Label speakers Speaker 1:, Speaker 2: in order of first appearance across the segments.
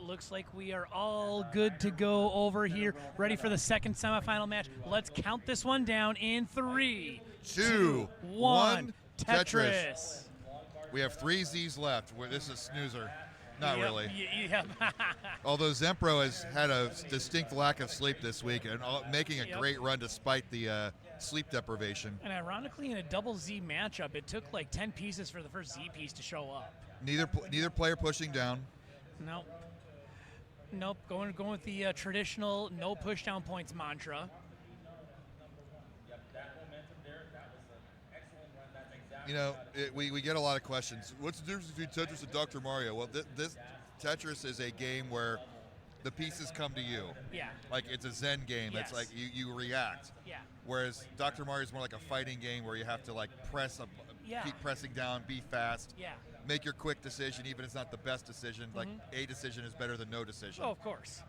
Speaker 1: looks like we are all good to go over here, ready for the second semifinal match. Let's count this one down in 3, 2, 1. Tetris.
Speaker 2: We have 3 Z's left. This is snoozer. Not
Speaker 1: Yep,
Speaker 2: really.
Speaker 1: Yep.
Speaker 2: Although Zempro has had a distinct lack of sleep this week and making a great run despite the sleep deprivation.
Speaker 1: And ironically, in a double Z matchup, it took like 10 pieces for the first Z piece to show up.
Speaker 2: Neither player pushing down.
Speaker 1: Nope. Going with the traditional no push down points mantra.
Speaker 2: You know, we get a lot of questions. What's the difference between Tetris and Dr. Mario? Well, this Tetris is a game where the pieces come to you.
Speaker 1: Yeah.
Speaker 2: Like it's a Zen game.
Speaker 1: Yes.
Speaker 2: It's like you react.
Speaker 1: Yeah.
Speaker 2: Whereas Dr. Mario is more like a fighting game where you have to like keep pressing down, be fast.
Speaker 1: Yeah.
Speaker 2: Make your quick decision, even if it's not the best decision. Like a decision is better than no decision.
Speaker 1: Oh, of course.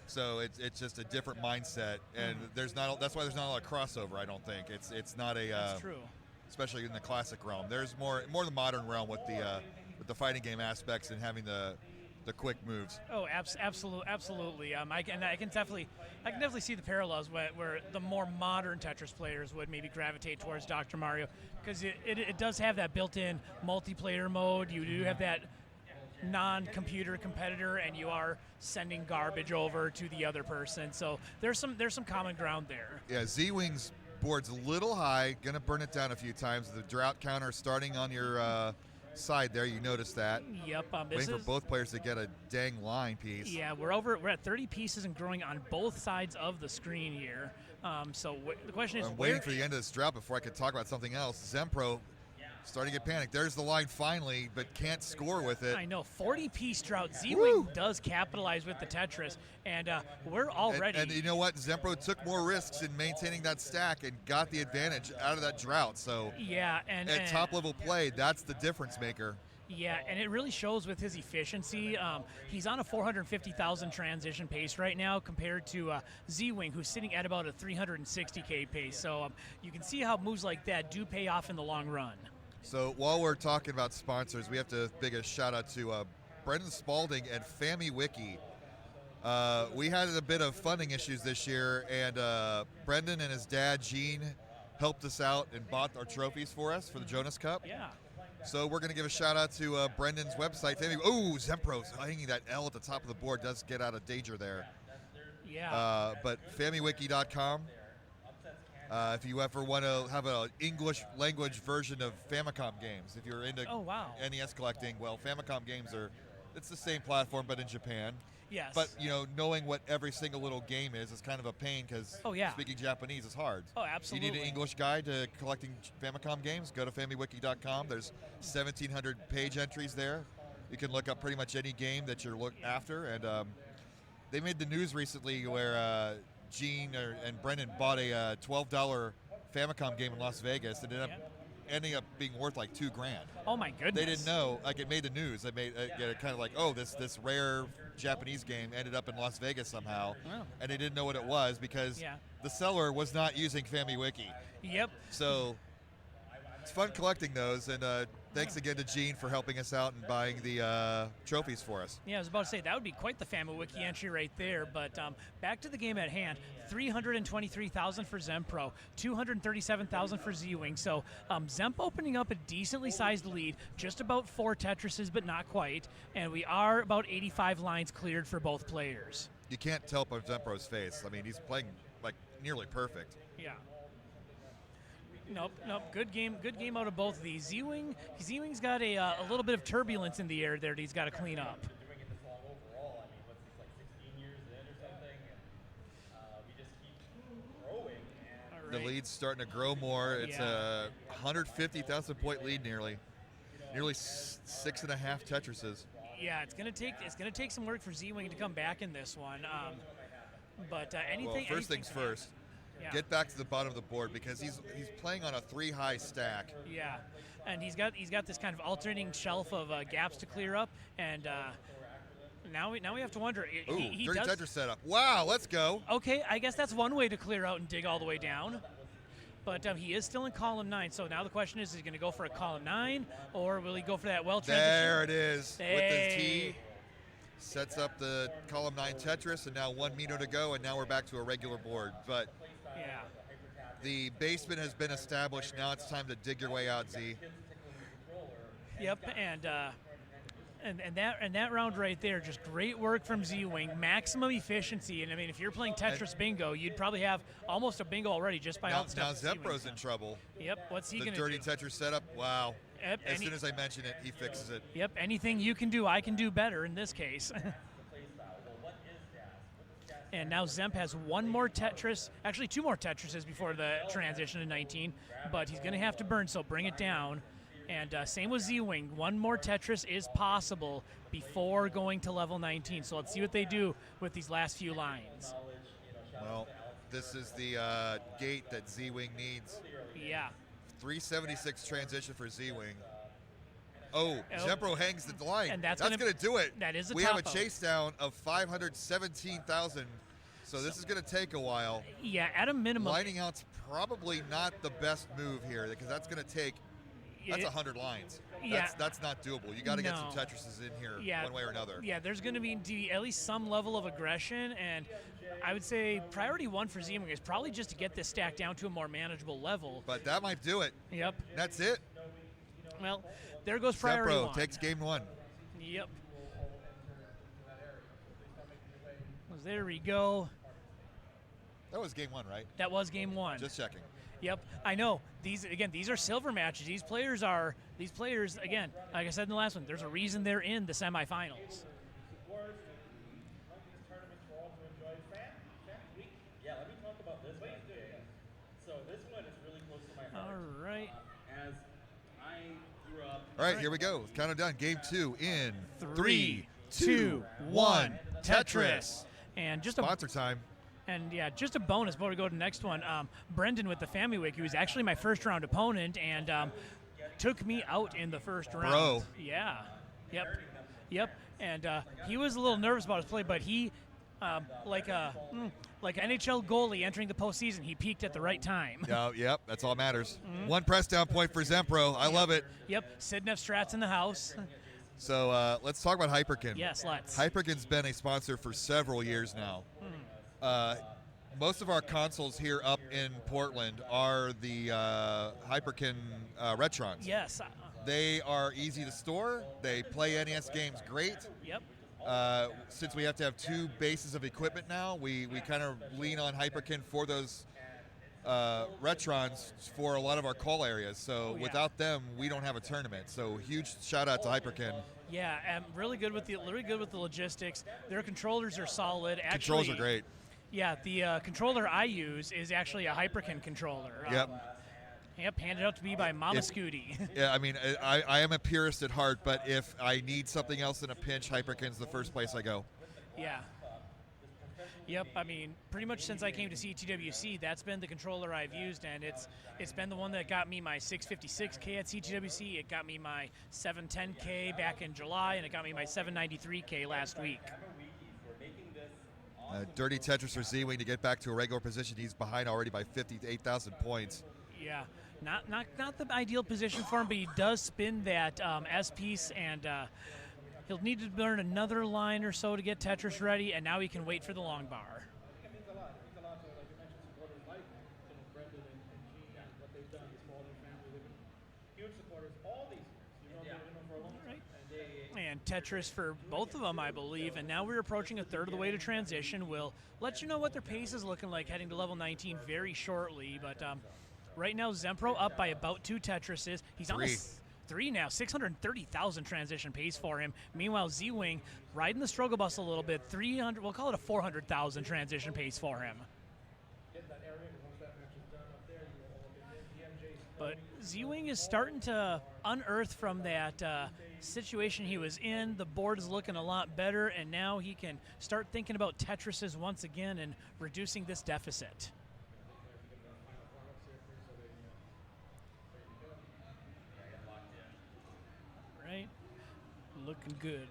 Speaker 2: So it's just a different mindset, and that's why there's not a lot of crossover. I don't think it's not a.
Speaker 1: That's true.
Speaker 2: Especially in the classic realm, there's more the modern realm with the fighting game aspects and having the quick moves.
Speaker 1: Oh, absolutely. I can definitely see the parallels where the more modern Tetris players would maybe gravitate towards Dr. Mario, because it does have that built-in multiplayer mode. You do have that non-computer competitor, and you are sending garbage over to the other person. So there's some common ground there.
Speaker 2: Yeah, Z-Wing's board's a little high, gonna burn it down a few times. The drought counter starting on your side there, you notice that.
Speaker 1: Yep.
Speaker 2: Waiting for both players to get a dang line piece.
Speaker 1: Yeah, we're at 30 pieces and growing on both sides of the screen here. So the question is,
Speaker 2: I'm waiting for the end of this drought before I can talk about something else. Zempro starting to get panicked. There's the line finally, but can't score with it.
Speaker 1: I know, 40-piece drought. Z-Wing does capitalize with the Tetris, and we're already.
Speaker 2: And you know what? Zempro took more risks in maintaining that stack and got the advantage out of that drought. So
Speaker 1: yeah, and
Speaker 2: top-level play, that's the difference maker.
Speaker 1: Yeah, and it really shows with his efficiency. He's on a 450,000 transition pace right now compared to Z-Wing, who's sitting at about a 360K pace. So you can see how moves like that do pay off in the long run.
Speaker 2: So while we're talking about sponsors, we have to big a shout out to Brendan Spalding and FamiWiki. We had a bit of funding issues this year, and Brendan and his dad, Gene, helped us out and bought our trophies for us for the Jonas Cup.
Speaker 1: Yeah.
Speaker 2: So we're going to give a shout out to Brendan's website. Oh, Zempro's hanging that L at the top of the board does get out of danger there.
Speaker 1: Yeah.
Speaker 2: But FamiWiki.com. If you ever want to have an English language version of Famicom games, if you're into NES collecting, well, Famicom games it's the same platform but in Japan.
Speaker 1: Yes.
Speaker 2: But, knowing what every single little game is kind of a pain because speaking Japanese is hard.
Speaker 1: Oh, absolutely.
Speaker 2: You need an English guide to collecting Famicom games, go to FamiWiki.com. There's 1,700 page entries there. You can look up pretty much any game that you're after. And they made the news recently where Gene and Brendan bought a $12 Famicom game in Las Vegas and ending up being worth like $2,000.
Speaker 1: Oh my goodness!
Speaker 2: They didn't know. Like it made the news. It made it kind of like, oh, this rare Japanese game ended up in Las Vegas somehow, and they didn't know what it was because the seller was not using FamiWiki.
Speaker 1: Yep.
Speaker 2: So it's fun collecting those, and thanks again to Gene for helping us out and buying the trophies for us.
Speaker 1: Yeah, I was about to say, that would be quite the FamiWiki entry right there. But back to the game at hand, 323,000 for Zempro, 237,000 for Z-Wing. So Zemp opening up a decently sized lead, just about 4 Tetrises, but not quite. And we are about 85 lines cleared for both players.
Speaker 2: You can't tell by Zempro's face. I mean, he's playing like nearly perfect.
Speaker 1: Yeah. Nope. Good game out of both of these. Z-Wing's got a little bit of turbulence in the air there that he's got to clean up.
Speaker 2: The lead's starting to grow more. It's a 150,000 point lead nearly 6.5 Tetrises.
Speaker 1: Yeah, it's gonna take some work for Z-Wing to come back in this one. But anything.
Speaker 2: Well, first things first.
Speaker 1: Yeah.
Speaker 2: Get back to the bottom of the board because he's playing on a 3-high stack.
Speaker 1: Yeah, and he's got this kind of alternating shelf of gaps to clear up, and now we have to wonder.
Speaker 2: He dirty Tetris setup. Wow, let's go.
Speaker 1: Okay, I guess that's one way to clear out and dig all the way down. But he is still in column 9, so now the question is he going to go for a column 9, or will he go for that well transition?
Speaker 2: There it is with the T. sets up the column 9 Tetris, and now 1 Mino to go, and now we're back to a regular board. But
Speaker 1: Yeah.
Speaker 2: the basement has been established. Now it's time to dig your way out, Z.
Speaker 1: Yep, and that round right there, just great work from Z-Wing, maximum efficiency. And I mean, if you're playing Tetris bingo, you'd probably have almost a bingo already just by all the
Speaker 2: Now
Speaker 1: stuff. that
Speaker 2: Zempro's
Speaker 1: Z-Wing's
Speaker 2: in
Speaker 1: done.
Speaker 2: trouble.
Speaker 1: Yep, what's he
Speaker 2: The
Speaker 1: gonna
Speaker 2: dirty
Speaker 1: do?
Speaker 2: Tetris setup, wow.
Speaker 1: Yep,
Speaker 2: As soon as I mention it, he fixes it.
Speaker 1: Yep, anything you can do, I can do better in this case. And now Zemp has one more Tetris, actually 2 more Tetrises before the transition to 19, but he's going to have to burn, so bring it down. And same with Z-Wing, 1 more Tetris is possible before going to level 19. So let's see what they do with these last few lines.
Speaker 2: Well, this is the gate that Z-Wing needs.
Speaker 1: Yeah.
Speaker 2: 376 transition for Z-Wing. Oh,
Speaker 1: Oh.
Speaker 2: Zempro hangs the line.
Speaker 1: And that's
Speaker 2: going
Speaker 1: gonna-
Speaker 2: to do it.
Speaker 1: that is a
Speaker 2: We have a
Speaker 1: top-out.
Speaker 2: chase down of 517,000. So this is going to take a while.
Speaker 1: Yeah, at a minimum.
Speaker 2: Lining out's probably not the best move here because that's going to take. That's
Speaker 1: it-
Speaker 2: 100 lines.
Speaker 1: Yeah.
Speaker 2: That's not doable. You got to get some
Speaker 1: No.
Speaker 2: Tetrises in here
Speaker 1: Yeah.
Speaker 2: one way or another.
Speaker 1: Yeah, there's going to be at least some level of aggression, and I would say priority 1 for Z-Wing is probably just to get this stack down to a more manageable level.
Speaker 2: But that might do it.
Speaker 1: Yep.
Speaker 2: That's it.
Speaker 1: Well, there goes priority
Speaker 2: Zempro
Speaker 1: 1.
Speaker 2: takes game 1.
Speaker 1: Yep. Well, there we go.
Speaker 2: That was game 1, right?
Speaker 1: That was game 1.
Speaker 2: Just checking.
Speaker 1: Yep, I know. These are silver matches. These players again, like I said in the last one, there's a reason they're in the semifinals.
Speaker 3: Yeah, let me talk about this one. So this one is really close to my heart.
Speaker 1: All right.
Speaker 3: As I grew up.
Speaker 2: All right, here we go. Count it down. Game 2 in
Speaker 1: 3,
Speaker 2: 2,
Speaker 1: 2,
Speaker 2: 1.
Speaker 1: 1.
Speaker 2: Tetris.
Speaker 1: And just a
Speaker 2: Sponsor time.
Speaker 1: And yeah, just a bonus before we go to the next one. Brendan with the Family Week, who was actually my first round opponent and took me out in the first round.
Speaker 2: Bro.
Speaker 1: Yeah. Yep. And he was a little nervous about his play, but he, like an NHL goalie entering the postseason, he peaked at the right time.
Speaker 2: Yep, that's all that matters.
Speaker 1: Mm-hmm.
Speaker 2: 1 press down point for Zempro. I love it.
Speaker 1: Yep. Sidnev Strat's in the house.
Speaker 2: So let's talk about Hyperkin.
Speaker 1: Yes, let's.
Speaker 2: Hyperkin's been a sponsor for several years now. Most of our consoles here up in Portland are the Hyperkin Retrons.
Speaker 1: Yes.
Speaker 2: They are easy to store. They play NES games great.
Speaker 1: Yep.
Speaker 2: Since we have to have 2 bases of equipment now, we kind of lean on Hyperkin for those Retrons for a lot of our call areas. So
Speaker 1: yeah.
Speaker 2: without them, we don't have a tournament. So huge shout out to Hyperkin.
Speaker 1: Yeah, really good with the logistics. Their controllers are solid. Actually,
Speaker 2: Controls are great.
Speaker 1: Yeah, the controller I use is actually a Hyperkin controller. Yep, handed out to me by Mama Scooty.
Speaker 2: Yeah, I mean, I am a purist at heart, but if I need something else in a pinch, Hyperkin's the first place I go.
Speaker 1: Yeah. Yep, I mean, pretty much since I came to CTWC, that's been the controller I've used, and it's been the one that got me my 656K at CTWC. It got me my 710K back in July, and it got me my 793K last week.
Speaker 2: Dirty Tetris for Z-Wing to get back to a regular position. He's behind already by 58,000 points.
Speaker 1: Yeah, not the ideal position for him, but he does spin that S-piece, and he'll need to burn another line or so to get Tetris ready, and now he can wait for the long bar.
Speaker 3: It means a lot. It means a lot to, like you mentioned, supporters like Brendan and Gene and what they've done, this Baldwin family. They've been huge supporters all these years. They've known for a long time.
Speaker 1: And Tetris for both of them, I believe. And now we're approaching a third of the way to transition. We'll let you know what their pace is looking like heading to level 19 very shortly. But right now, Zempro up by about 2 Tetrises. He's almost 3 now, 630,000 transition pace for him. Meanwhile, Z-Wing riding the struggle bus a little bit, 300, we'll call it a 400,000 transition pace for him. But Z-Wing is starting to unearth from that situation he was in. The board is looking a lot better, and now he can start thinking about Tetrises once again and reducing this deficit. Right? Looking good.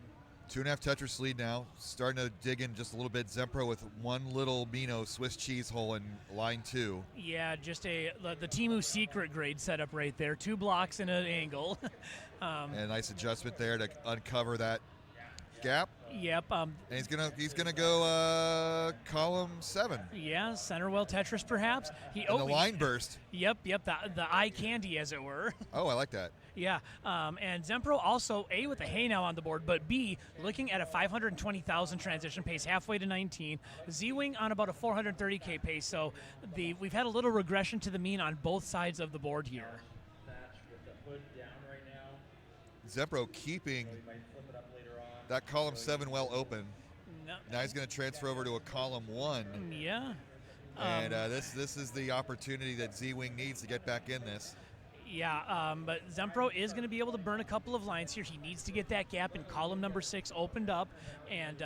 Speaker 2: 2.5 Tetris lead now. Starting to dig in just a little bit. Zempro with one little Mino Swiss cheese hole in line 2.
Speaker 1: Yeah, just the Temu secret grade setup right there. 2 blocks in an angle.
Speaker 2: And a nice adjustment there to uncover that gap.
Speaker 1: Yep.
Speaker 2: And he's gonna go column 7.
Speaker 1: Yeah, center well Tetris perhaps.
Speaker 2: The line burst.
Speaker 1: Yep. The eye candy, as it were.
Speaker 2: Oh, I like that.
Speaker 1: Yeah, and Zempro also, A, with a hay now on the board, but B, looking at a 520,000 transition pace halfway to 19. Z-Wing on about a 430K pace, so we've had a little regression to the mean on both sides of the board here.
Speaker 2: Zempro keeping that column 7 well open.
Speaker 1: No.
Speaker 2: Now he's going to transfer over to a column 1.
Speaker 1: Yeah.
Speaker 2: And this is the opportunity that Z-Wing needs to get back in this.
Speaker 1: Yeah, but Zempro is going to be able to burn a couple of lines here. He needs to get that gap in column number 6 opened up, and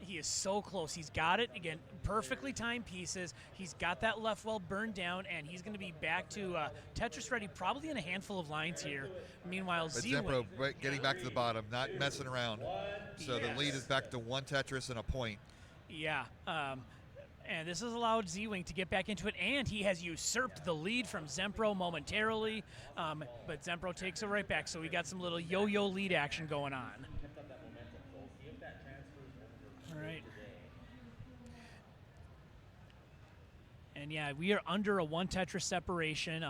Speaker 1: he is so close. He's got it, again, perfectly timed pieces. He's got that left well burned down, and he's going to be back to Tetris ready probably in a handful of lines here. Meanwhile,
Speaker 2: But
Speaker 1: Z-Wing,
Speaker 2: Zempro getting back to the bottom, not messing around. So the lead is back to 1 Tetris and a point.
Speaker 1: Yeah, and this has allowed Z-Wing to get back into it, and he has usurped the lead from Zempro momentarily, but Zempro takes it right back, so we got some little yo-yo lead action going on. All right. And yeah, we are under a 1 Tetris separation.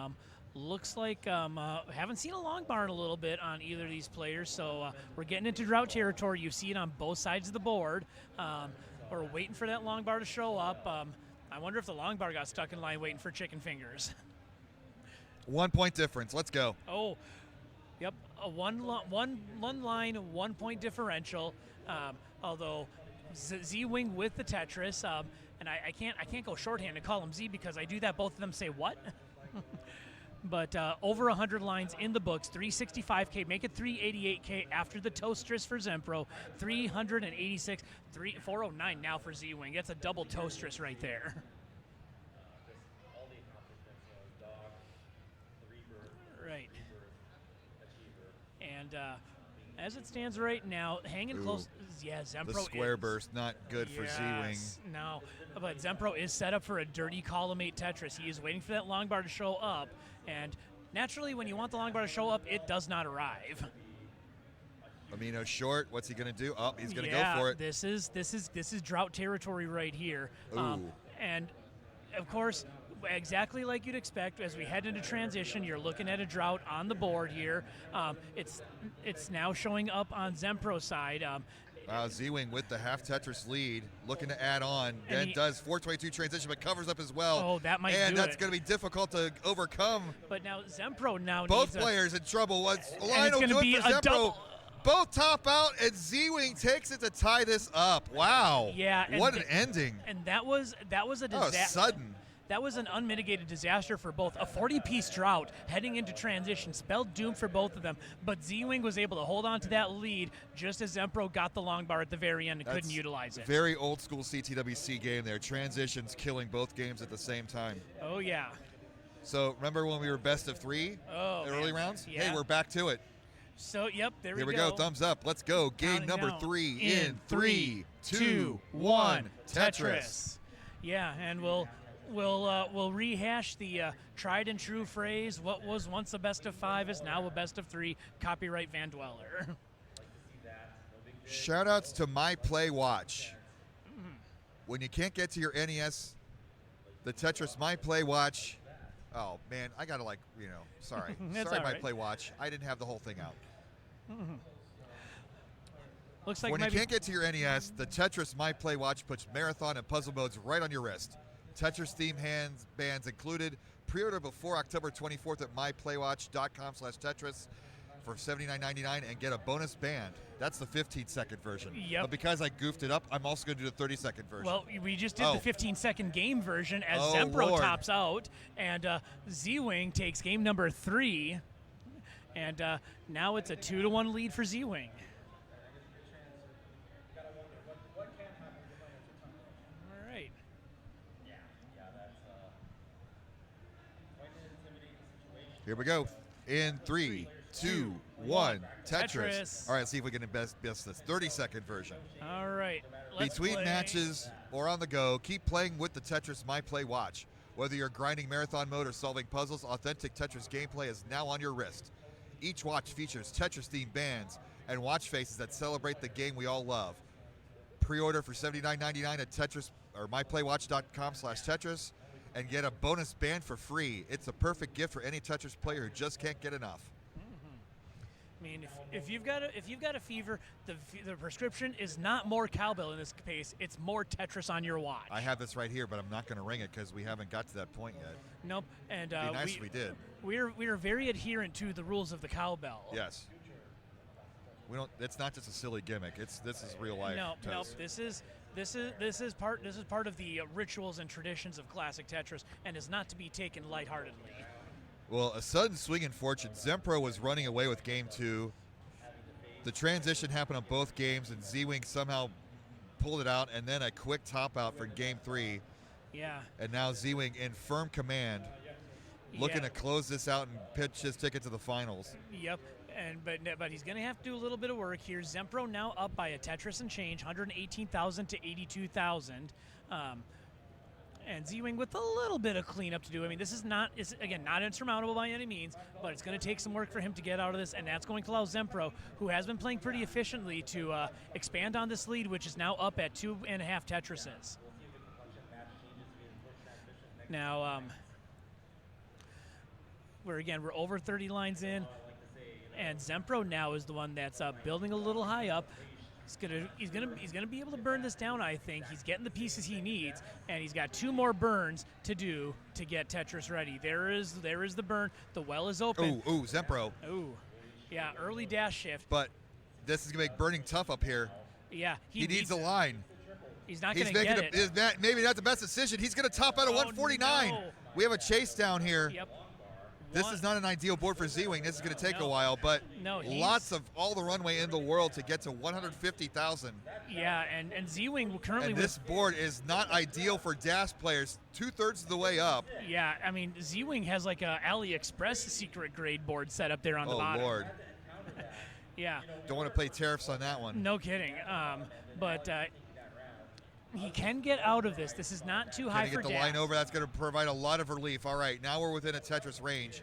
Speaker 1: Looks like haven't seen a long bar in a little bit on either of these players, so we're getting into drought territory. You see it on both sides of the board. We're waiting for that long bar to show up. I wonder if the long bar got stuck in line waiting for chicken fingers.
Speaker 2: 1 point difference. Let's go.
Speaker 1: Oh, yep. A one line, 1 point differential. Although Z-Wing with the Tetris, and I can't go shorthand and call him Z because I do that. Both of them say what? But over 100 lines in the books, 365K, make it 388K after the Toastress for Zempro, 386, 409 now for Z-Wing. That's a double Toastress right there. Right. And as it stands right now, hanging close, yeah, Zempro
Speaker 2: The square
Speaker 1: is,
Speaker 2: burst, not good for Z-Wing.
Speaker 1: No, but Zempro is set up for a dirty column 8 Tetris. He is waiting for that long bar to show up, and naturally, when you want the long bar to show up, it does not arrive.
Speaker 2: Amino short. What's he going to do? Oh, he's going to go for it.
Speaker 1: This is drought territory right here. And of course, exactly like you'd expect, as we head into transition, you're looking at a drought on the board here. It's now showing up on Zempro's side.
Speaker 2: Z-Wing with the half Tetris lead, looking to add on. Then does 422 transition, but covers up as well.
Speaker 1: Oh, that might
Speaker 2: and
Speaker 1: do
Speaker 2: that's
Speaker 1: it.
Speaker 2: going to be difficult to overcome.
Speaker 1: But now Zempro
Speaker 2: both
Speaker 1: needs
Speaker 2: players in trouble. What's
Speaker 1: it's
Speaker 2: Lionel
Speaker 1: gonna
Speaker 2: doing
Speaker 1: be
Speaker 2: for
Speaker 1: a
Speaker 2: Zempro?
Speaker 1: double.
Speaker 2: Both top out, and Z-Wing takes it to tie this up. Wow.
Speaker 1: Yeah.
Speaker 2: What an ending.
Speaker 1: And that was a disaster.
Speaker 2: Oh, sudden.
Speaker 1: That was an unmitigated disaster for both. A 40-piece drought heading into transition spelled doom for both of them, but Z-Wing was able to hold on to that lead just as Zempro got the long bar at the very end and couldn't utilize it.
Speaker 2: Very old school CTWC game there. Transitions killing both games at the same time.
Speaker 1: Oh, yeah.
Speaker 2: So remember when we were best of 3 early rounds?
Speaker 1: Yeah.
Speaker 2: Hey, we're back to it.
Speaker 1: So, yep, there we go.
Speaker 2: Here we go. Thumbs up. Let's go. Game
Speaker 1: Counting
Speaker 2: number
Speaker 1: down.
Speaker 2: 3 in 3, 2, 1. Tetris.
Speaker 1: Yeah, and we'll rehash the tried and true phrase, what was once a best of 5 is now a best of 3, copyright Van Dweller.
Speaker 2: Shout outs to My Play Watch. When you can't get to your NES, the Tetris My Play Watch. Oh man, I gotta sorry. Sorry, My Play Watch. I didn't have the whole thing out.
Speaker 1: Looks like
Speaker 2: when you can't get to your NES, the Tetris My Play Watch puts marathon and puzzle modes right on your wrist. Tetris theme bands included. Pre-order before October 24th at myplaywatch.com/Tetris for $79.99 and get a bonus band. That's the 15-second version.
Speaker 1: Yep.
Speaker 2: But because I goofed it up, I'm also going to do the 30-second version.
Speaker 1: Well, we just did the 15-second game version as Zempro
Speaker 2: Lord.
Speaker 1: tops out, and Z-Wing takes game number 3, and now it's a 2-1 lead for Z-Wing. All right.
Speaker 2: Here we go. In 3, 2, 1. Tetris.
Speaker 1: Tetris.
Speaker 2: All right, let's see if we can best this 30-second version.
Speaker 1: All right. Let's
Speaker 2: Between
Speaker 1: play.
Speaker 2: matches or on the go, keep playing with the Tetris My Play Watch. Whether you're grinding marathon mode or solving puzzles, authentic Tetris gameplay is now on your wrist. Each watch features Tetris-themed bands and watch faces that celebrate the game we all love. Pre-order for $79.99 at Tetris or myplaywatch.com/Tetris and get a bonus band for free. It's a perfect gift for any Tetris player who just can't get enough.
Speaker 1: I mean, if you've got a fever, the prescription is not more cowbell in this case. It's more Tetris on your watch.
Speaker 2: I have this right here, but I'm not going to ring it because we haven't got to that point yet.
Speaker 1: Nope. And
Speaker 2: It'd be nice if we did.
Speaker 1: We're very adherent to the rules of the cowbell.
Speaker 2: Yes. We don't. It's not just a silly gimmick. This is real life.
Speaker 1: No.
Speaker 2: Tetris.
Speaker 1: This is part of the rituals and traditions of classic Tetris, and is not to be taken lightheartedly.
Speaker 2: Well, a sudden swing in fortune. Zempro was running away with game 2. The transition happened on both games, and Z-Wing somehow pulled it out, and then a quick top out for game 3.
Speaker 1: Yeah.
Speaker 2: And now Z-Wing in firm command, looking to close this out and pitch his ticket to the finals.
Speaker 1: Yep. But he's going to have to do a little bit of work here. Zempro now up by a Tetris and change, 118,000 to 82,000. And Z-Wing with a little bit of cleanup to do. I mean, this is not insurmountable by any means, but it's going to take some work for him to get out of this, and that's going to allow Zempro, who has been playing pretty efficiently, to expand on this lead, which is now up at 2.5 Tetrises. Now, we're over 30 lines in, and Zempro now is the one that's building a little high up. He's gonna be able to burn this down. I think he's getting the pieces he needs, and he's got 2 more burns to do to get Tetris ready. There is the burn. The well is open.
Speaker 2: Ooh, Zempro.
Speaker 1: Ooh, yeah, early dash shift.
Speaker 2: But this is gonna make burning tough up here.
Speaker 1: Yeah,
Speaker 2: he needs a line.
Speaker 1: He's not gonna get it.
Speaker 2: Maybe not the best decision. He's gonna top out at 149.
Speaker 1: No.
Speaker 2: We have a chase down here.
Speaker 1: Yep.
Speaker 2: This is not an ideal board for Z-Wing. This is going to take a while, but lots of all the runway in the world to get to 150,000.
Speaker 1: Yeah, and Z-Wing currently.
Speaker 2: And this board is not ideal for DAS players. 2/3 of the way up.
Speaker 1: Yeah, I mean Z-Wing has like a AliExpress secret grade board set up there on the bottom.
Speaker 2: Oh Lord.
Speaker 1: Yeah.
Speaker 2: Don't want to play tariffs on that one.
Speaker 1: No kidding. But he can get out of this. This is not too high for
Speaker 2: DAS. Get the line over. That's going to provide a lot of relief. All right, now we're within a Tetris range.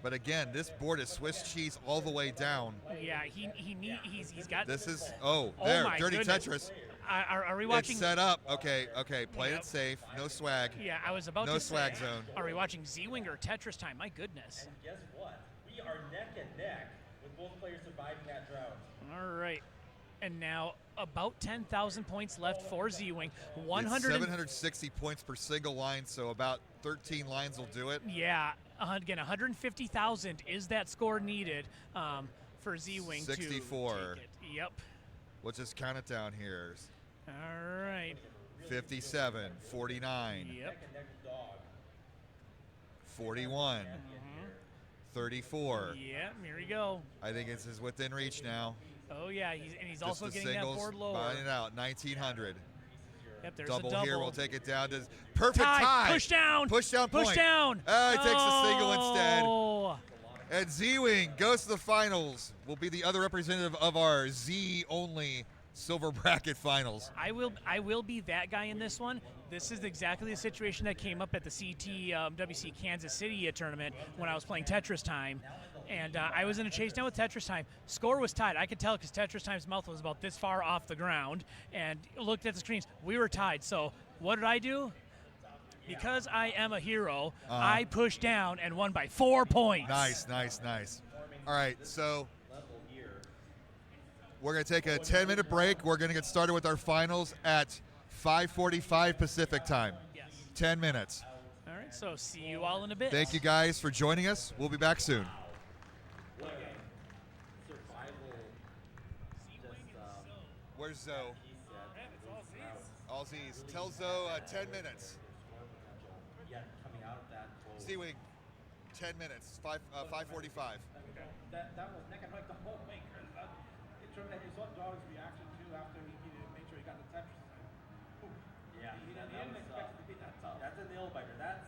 Speaker 2: But again, this board is Swiss cheese all the way down.
Speaker 1: Yeah, he's got.
Speaker 2: This is dirty
Speaker 1: goodness.
Speaker 2: Tetris.
Speaker 1: Are we watching?
Speaker 2: It's set up. Okay. Play it safe. No swag.
Speaker 1: Yeah, I was about to say.
Speaker 2: No swag zone.
Speaker 1: Are we watching Z-Wing or Tetris time? My goodness.
Speaker 3: And guess what? We are neck and neck with both players surviving that drought.
Speaker 1: All right. And now about 10,000 points left for Z-Wing.
Speaker 2: 760 points per single line, so about 13 lines will do it.
Speaker 1: Yeah, again, 150,000 is that score needed for Z-Wing
Speaker 2: 64.
Speaker 1: to take it. Yep.
Speaker 2: We'll just count it down here.
Speaker 1: All right.
Speaker 2: 57, 49.
Speaker 1: Yep.
Speaker 2: 41. 34.
Speaker 1: Yeah, here we go.
Speaker 2: I think it's within reach now.
Speaker 1: Oh yeah, he's
Speaker 2: Just
Speaker 1: also
Speaker 2: the
Speaker 1: getting
Speaker 2: singles,
Speaker 1: that board lower.
Speaker 2: buying it out, 1900.
Speaker 1: Yep, there's
Speaker 2: double
Speaker 1: a double
Speaker 2: here. We'll take it down to perfect tie.
Speaker 1: Push down.
Speaker 2: Push down point.
Speaker 1: Push down.
Speaker 2: He takes a single instead.
Speaker 1: Oh.
Speaker 2: And Z-Wing goes to the finals. Will be the other representative of our Z-only silver bracket finals.
Speaker 1: I will be that guy in this one. This is exactly the situation that came up at the CTWC Kansas City tournament when I was playing Tetris Time. And I was in a chase down with Tetris Time. Score was tied. I could tell because Tetris Time's mouth was about this far off the ground. And looked at the screens. We were tied. So what did I do? Because I am a hero, I pushed down and won by 4 points.
Speaker 2: Nice. All right, so we're going to take a 10-minute break. We're going to get started with our finals at 5:45 Pacific time.
Speaker 1: Yes.
Speaker 2: 10 minutes.
Speaker 1: All right, so see you all in a bit.
Speaker 2: Thank you guys for joining us. We'll be back soon. Where's Zoe? All Z's. Tell Zoe 10 minutes. Z-Wing, 10 minutes, 5:45.
Speaker 3: That was neck and neck the whole way. It showed that you saw Dog's reaction too after he made sure he got the Tetris.
Speaker 4: Yeah,
Speaker 3: he didn't expect it to be that tough.
Speaker 4: That's a nail biter. That's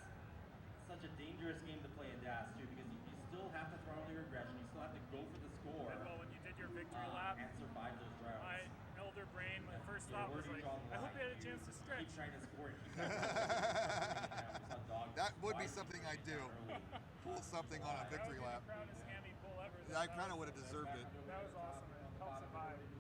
Speaker 4: such a dangerous game to play in DAS too, because you still have to throw out the regression. You still have to go for the score.
Speaker 5: Well, when you did your victory lap,
Speaker 4: and survive those droughts.
Speaker 5: my elder brain, my first thought was like, I hope you had a chance to stretch.
Speaker 4: Keep trying to score and keep trying to
Speaker 2: That would be something I'd do. Pull something on a victory lap.
Speaker 5: Proudest hammy pull ever.
Speaker 2: I kind of would have deserved it.
Speaker 5: That was awesome.